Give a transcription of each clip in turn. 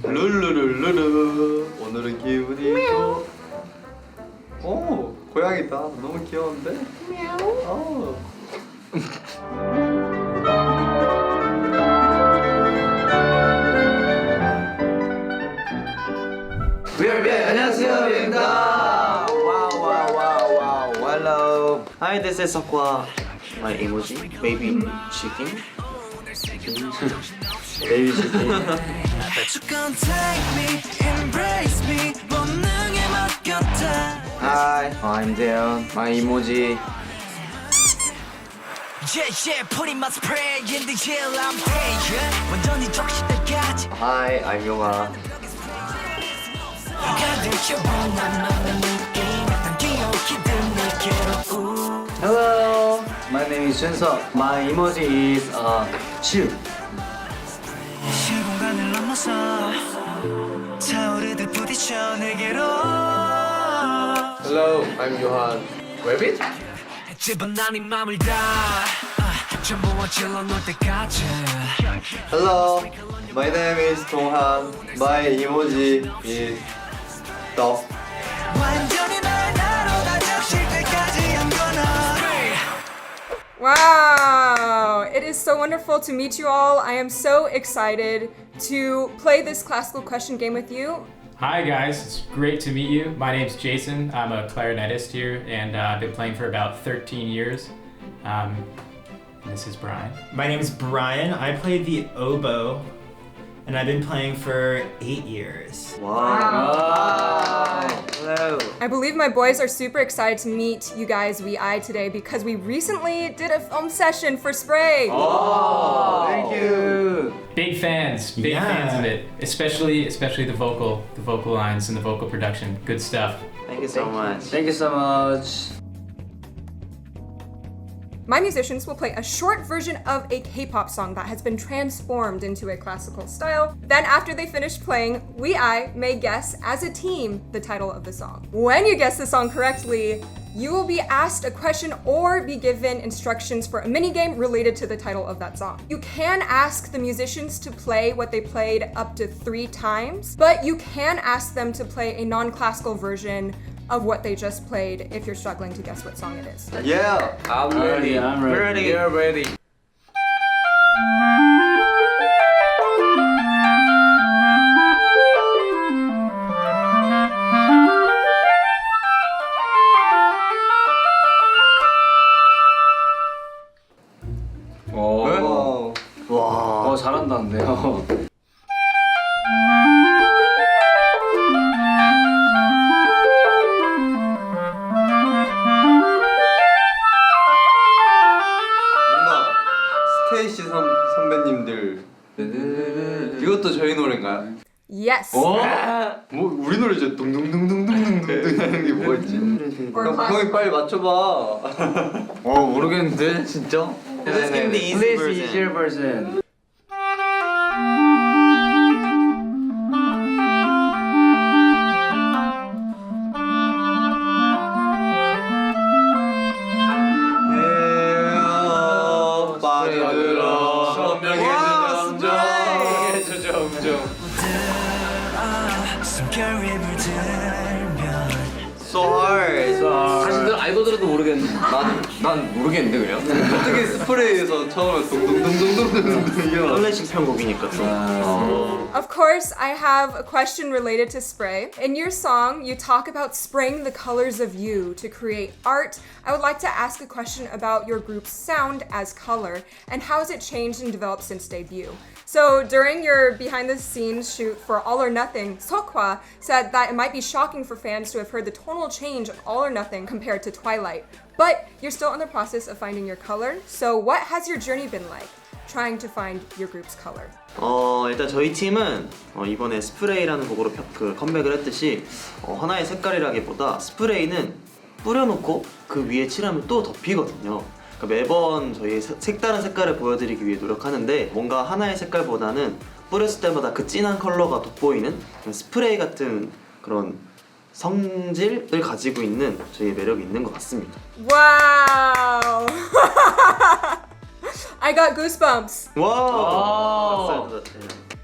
룰루룰루루. 오늘은 기분이 좋아. 오, 고양이다. 너무 귀여운데? 오. 안녕하세요, 비입니다. Wow. Hello. Hi, this is Aqua. My emoji, baby chicken. Baby chicken. Hi, I'm Deon. My emoji. Hi, I'm Yonga. Hello, my name is Junseok. My emoji is chill. Hello, I'm Johan. Rabbit? Hello, my name is Donghan. My emoji is dog. Wow! It is so wonderful to meet you all. I am so excited to play this classical question game with you. Hi guys, it's great to meet you. My name's Jason. I'm a clarinetist here and I've been playing for about 13 years. This is Brian. My name is Brian. I play the oboe and I've been playing for 8 years. Wow. Hello. I believe my boys are super excited to meet you guys VI today because we recently did a film session for Spray. Oh, thank you. Big fans of it. Especially the vocal lines and the vocal production. Good stuff. Thank you so much. Thank you so much. My musicians will play a short version of a K-pop song that has been transformed into a classical style. Then after they finish playing, I may guess as a team the title of the song. When you guess the song correctly, you will be asked a question or be given instructions for a minigame related to the title of that song. You can ask the musicians to play what they played up to 3 times, but you can ask them to play a non-classical version of what they just played if you're struggling to guess what song it is. Yeah, I'm ready. I'm ready. You're ready. 오. 와. 잘한다는데요. 스테이시 선배님들 이것도 저희 노래인가요? Yes. 뭐 우리 노래죠. 둥둥둥둥둥둥둥 하는 게 뭐가 있지? 형이 빨리 맞춰봐. 모르겠는데 진짜? Let's give the easier version. So hard. 사실 알고 들어도 모르겠는데 난 모르겠는데 그냥 어떻게 스프레이에서 처음에 동동동동동동 이게 클래식 편곡이니까 또. Of course, I have a question related to spray. In your song, you talk about spraying the colors of you to create art. I would like to ask a question about your group's sound as color and how has it changed and developed since debut. So during your behind-the-scenes shoot for All or Nothing, Seokhwa said that it might be shocking for fans to have heard the tonal change of All or Nothing compared to Twilight. But you're still in the process of finding your color. So what has your journey been like, trying to find your group's color? 일단 저희 팀은 이번에 스프레이라는 곡으로 컴백을 했듯이 하나의 색깔이라기보다 스프레이는 뿌려놓고 그 위에 칠하면 또 덮이거든요. 그러니까 매번 저희 색다른 색깔을 보여드리기 위해 노력하는데 뭔가 하나의 색깔보다는 뿌렸을 때마다 그 진한 컬러가 돋보이는 스프레이 같은 그런 성질을 가지고 있는 저희의 매력이 있는 것 같습니다. Wow! I got goosebumps. 와!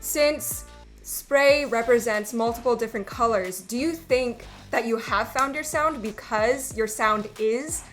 Since spray represents multiple different colors. Do you think that you have found your sound because your sound is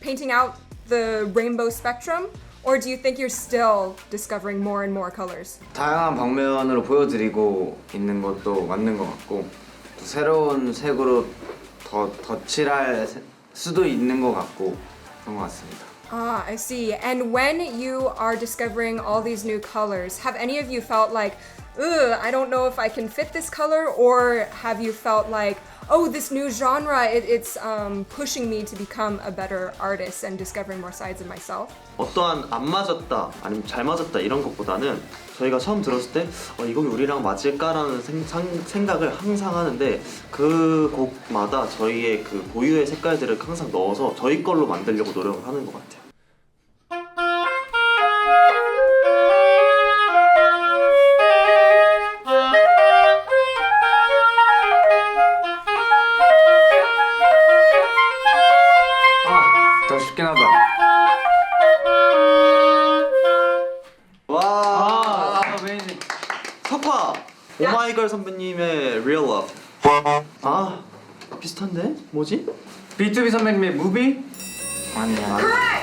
painting out the rainbow spectrum? Or do you think you're still discovering more and more colors? 다양한 방면으로 보여드리고 있는 것도 맞는 것 같고 또 새로운 색으로 더 칠할 수도 있는 것 같고 그런 것 같습니다. Ah, I see. And when you are discovering all these new colors, have any of you felt like, ugh, I don't know if I can fit this color? Or have you felt like, oh, this new genre, it's pushing me to become a better artist and discovering more sides of myself? 어떠한 안 맞았다 아니면 잘 맞았다 이런 것보다는 저희가 처음 들었을 때 이 곡이 우리랑 맞을까라는 생각을 항상 하는데 그 곡마다 저희의 그 고유의 색깔들을 항상 넣어서 저희 걸로 만들려고 노력을 하는 것 같아요. 더 쉽긴 하다. 와, 어메이징. 석화! 오마이걸 선배님의 Real Love. 아, 비슷한데? 뭐지? B2B 선배님의 무비? 아니야.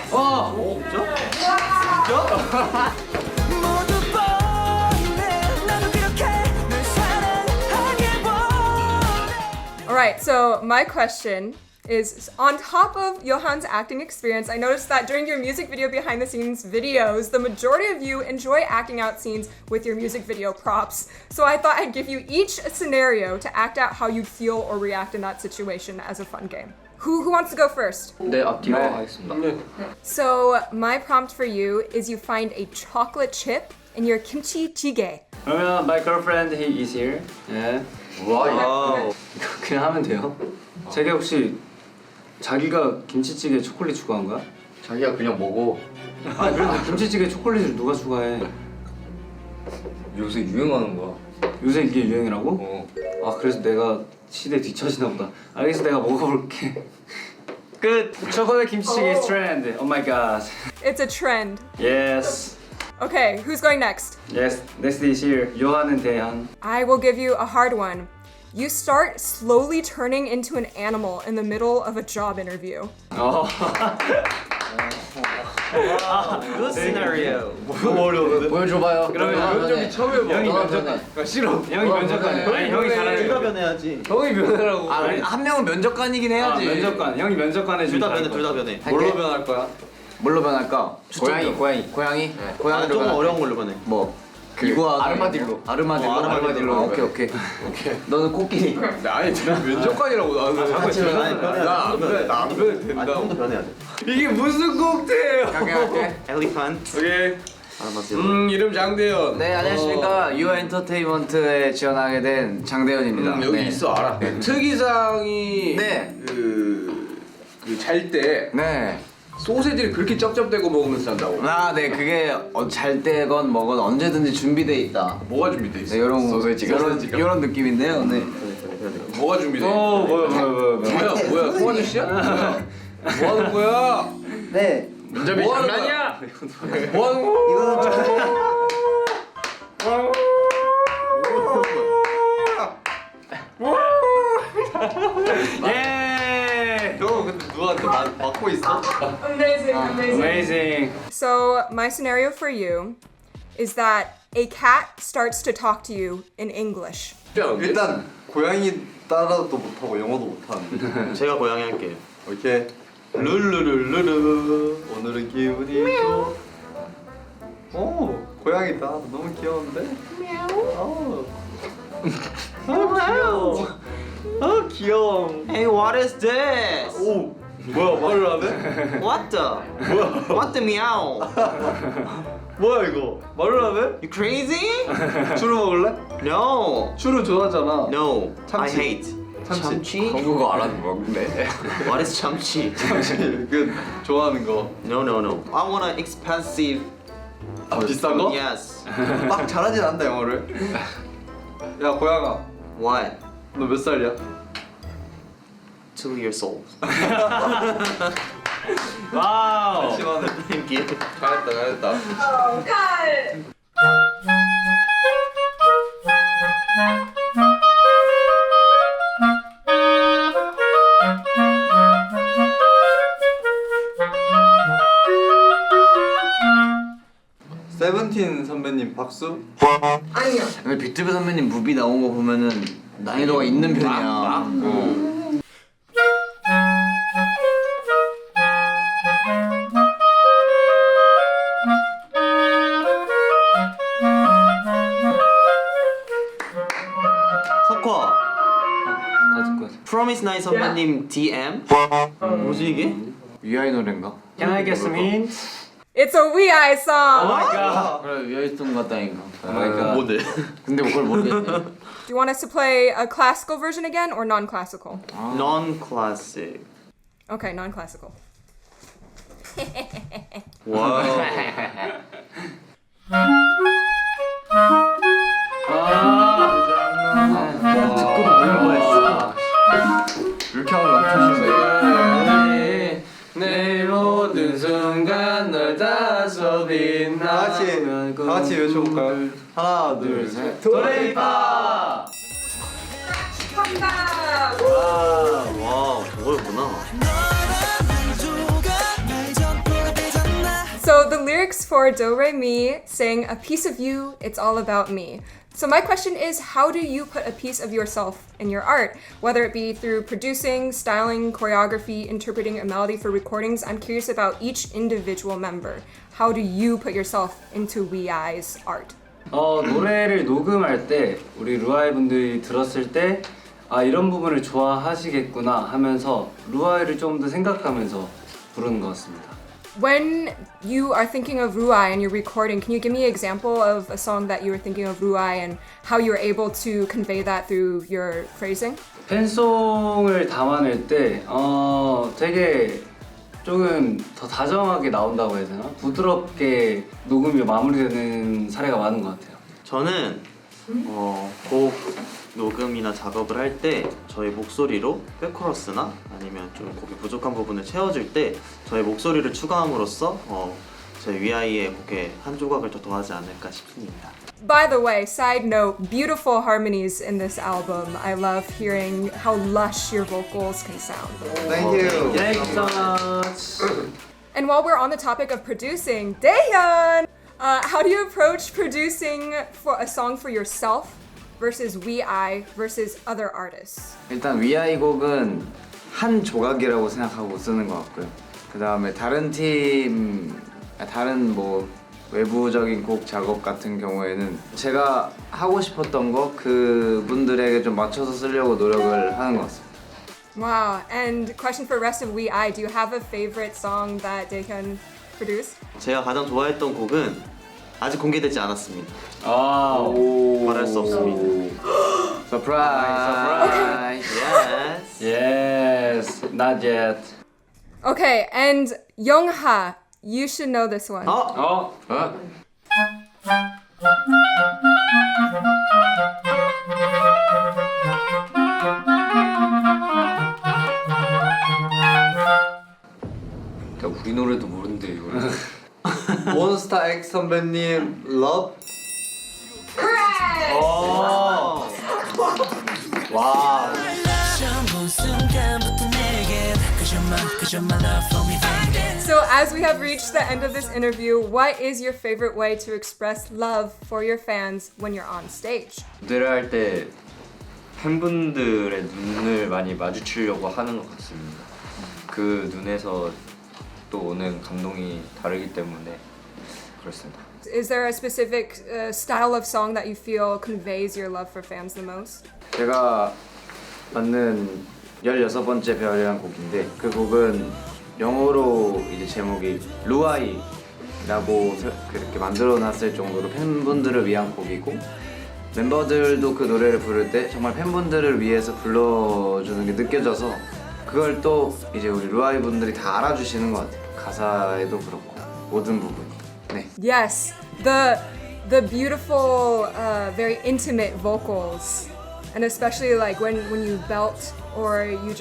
진짜? 진짜? Alright, so my question is, on top of Johan's acting experience, I noticed that during your music video behind the scenes videos, the majority of you enjoy acting out scenes with your music video props. So I thought I'd give you each a scenario to act out how you'd feel or react in that situation as a fun game. Who wants to go first? 네, 앞뒤로 하겠습니다. So my prompt for you is you find a chocolate chip in your kimchi jjigae. 그러면 my girlfriend he is here. 예. 와, 와우. 그냥 하면 돼요. 자기 혹시 자기가 김치찌개에 초콜릿 추가한 거야? 자기가 그냥 먹어. 아 그래도 김치찌개에 초콜릿을 누가 추가해? 요새 유행하는 거야. 요새 이게 유행이라고? 어. 아 그래서 내가 시대에 뒤처지나 보다. 알겠어, 내가 먹어볼게. 끝. 초콜릿 김치찌개 is trend. Oh my god. It's a trend. Yes. Okay, who's going next? Yes. Next is here. 요한은 대한. I will give you a hard one. You start slowly turning into an animal in the middle of a job interview. Good scenario. 보여줘봐요. 그러면 면접이 처음에 형이 면접관. 싫어. 형이 면접관. 아니 형이 잘하는 둘 다 거. 변해야지. 형이 면허라고. 한 명은 면접관이긴 해야지. 면접관. 형이 면접관 해줄. 둘 다 변해, 둘 다 변해. 뭘로 변할 거야? 뭘로 변할까? 고양이. 고양이? 아, 고양이로 조금 변할게. 어려운 걸로 변해. 뭐? 이거 아르마딜로. 아르마딜로. 아르마딜로. 오케이. 너는 코끼리. 아니, 면접관이라고 나는. 같이 변해. 나안 변해도 된다. 아니, 조금 더 변해야 돼. 이게 무슨 칵테일? 갈게. Elephant. 오케이. 아마스. 이름 장대현. 네, 안녕하십니까. 유어 엔터테인먼트에 지원하게 된 장대현입니다. 여기 네. 있어 알아. 특이사항이 네. 그 잘 때 네. 소세지를 그렇게 쩝쩝대고 먹으면서 잔다고. 아, 네, 그게 잘 때건 뭐건 언제든지 준비돼 있다. 뭐가 준비돼 있어? 네, 이런 소세지가. 이런 느낌인데요. 네. 뭐가 준비돼? 뭐야? 송 아저씨야? 뭐 하는 거야? 네. 면접이 뭐 하는 장난이야? 뭐 하는 거야? 이거는 좀 예. 너 근데 누구한테 맡고 있어? Amazing. So, my scenario for you is that a cat starts to talk to you in English. 일단 고양이 따라도 못하고 영어도 못하는데 제가 고양이 할게요. 오케이 룰루룰루루 오늘은 기분이 좋아 오 고양이다 너무 귀여운데 귀여워 귀여워 Hey, what is this? 오 뭐야 말을 안 해? What the? What the meow? 뭐야 이거 말을 안 해? You crazy? 추루 먹을래? No. 추루 좋아하잖아 No. I 참치. hate. 참치? 한국어 알아는 먹는데. What is 참치? 그 좋아하는 거 No, no, no. I want an expensive. 비싼 거? Yes. 막 잘하진 않는다 영어를 야 고양아 What? 너 몇 살이야? 2 years old. 와우. Thank you. 잘했다. Oh, God! 세븐틴 선배님 박수. 아니요. 비트비 선배님 무비 나온 거 보면은 난이도가 있는 편이야. 석화 다 듣고 왔어. Promise Night 선배님 DM 뭐지 이게? 위아이 노래인가? Can I get some hints? It's a We I song. 그래 위아이 송 같다니까. 모델 근데 그걸 모르겠네. Do you want us to play a classical version again or non-classical? Non-classic Okay, non-classical. 와우 듣고도 모를 뻔했어. 이렇게 하면 맞춰주세요. 내 모든 순간 널 다소 빛나. 다 같이 외쳐볼까요? 하나, 둘, 셋. 도레미파. 정답! 와 저거였구나. So the lyrics for Do Re Mi sing a piece of you, it's all about me. So my question is, how do you put a piece of yourself in your art? Whether it be through producing, styling, choreography, interpreting a melody for recordings, I'm curious about each individual member. How do you put yourself into WeI's art? 노래를 녹음할 때 우리 루아이 분들이 들었을 때 아 이런 부분을 좋아하시겠구나 하면서 루아이를 좀 더 생각하면서 부르는 것 같습니다. When you are thinking of Ruai and you're recording, can you give me an example of a song that you were thinking of Ruai and how you were able to convey that through your phrasing? 팬송을 담아낼 때 되게 조금 더 다정하게 나온다고 해야 되나? 부드럽게 녹음이 마무리되는 사례가 많은 것 같아요. 저는 곡 녹음이나 작업을 할 때 저희 목소리로 백코러스나 아니면 좀 곡이 부족한 부분을 채워줄 때 저희 목소리를 추가함으로써 저희 위아이의 곡에 한 조각을 더 더하지 않을까 싶습니다. By the way, side note, beautiful harmonies in this album. I love hearing how lush your vocals can sound. Thank you. Thank you so much. And while we're on the topic of producing, Daehyun! How do you approach producing for a song for yourself versus WeI versus other artists? 일단 위아이 곡은 한 조각이라고 생각하고 쓰는 것 같고요. 그 다음에 다른 뭐 외부적인 곡 작업 같은 경우에는 제가 하고 싶었던 거 그분들에게 좀 맞춰서 쓰려고 노력을 하는 것 같습니다. Wow, and question for the rest of WeI, do you have a favorite song that Daehyun produced? 제가 가장 좋아했던 곡은 아직 공개되지 않았습니다. 말할 수 없습니다. Surprise! Yes. Yes, not yet. Okay, and Youngha, you should know this one. 우리 노래도 모르는데 이거를. 몬스타 X 선배님 Love. 와. So as we have reached the end of this interview, what is your favorite way to express love for your fans when you're on stage? 무대를 할 때 팬분들의 눈을 많이 마주치려고 하는 것 같습니다. 그 눈에서 또 오는 감동이 다르기 때문에 그렇습니다. Is there a specific style of song that you feel conveys your love for fans the most? 제가 만든 16번째 별이라는 곡인데 그 곡은 영어로 이제 제목이 루아이라고 그렇게 만들어놨을 정도로 팬분들을 위한 곡이고 멤버들도 그 노래를 부를 때 정말 팬분들을 위해서 불러주는 게 느껴져서 그걸 또 이제 우리 루아이 분들이 다 알아주시는 것 같아요. 가사에도 그렇고 모든 부분이. 네. Yes, the beautiful, very intimate vocals, and especially like when you belt or you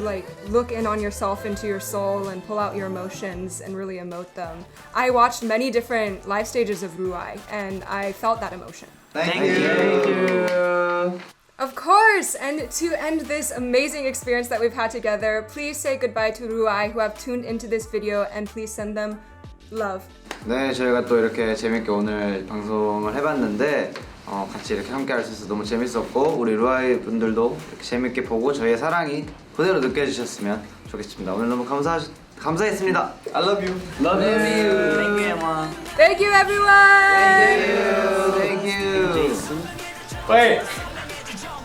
like look in on yourself into your soul and pull out your emotions and really emote them. I watched many different live stages of Ruai and I felt that emotion. Thank you. you. Of course! And to end this amazing experience that we've had together, please say goodbye to Ruai who have tuned into this video and please send them love. 네, 저희가 또 이렇게 재밌게 오늘 방송을 해봤는데 같이 이렇게 함께 할 수 있어서 너무 재밌었고 우리 루아이 분들도 이렇게 재밌게 보고 저희의 사랑이 그대로 느껴지셨으면 좋겠습니다. 오늘 너무 감사했습니다. I love you. Love you. Thank you, Emma. Thank you everyone! Thank you. Wait.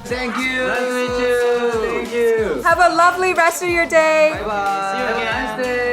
Thank you. Nice to meet you. Thank you. Have a lovely rest of your day. Bye bye. See you again.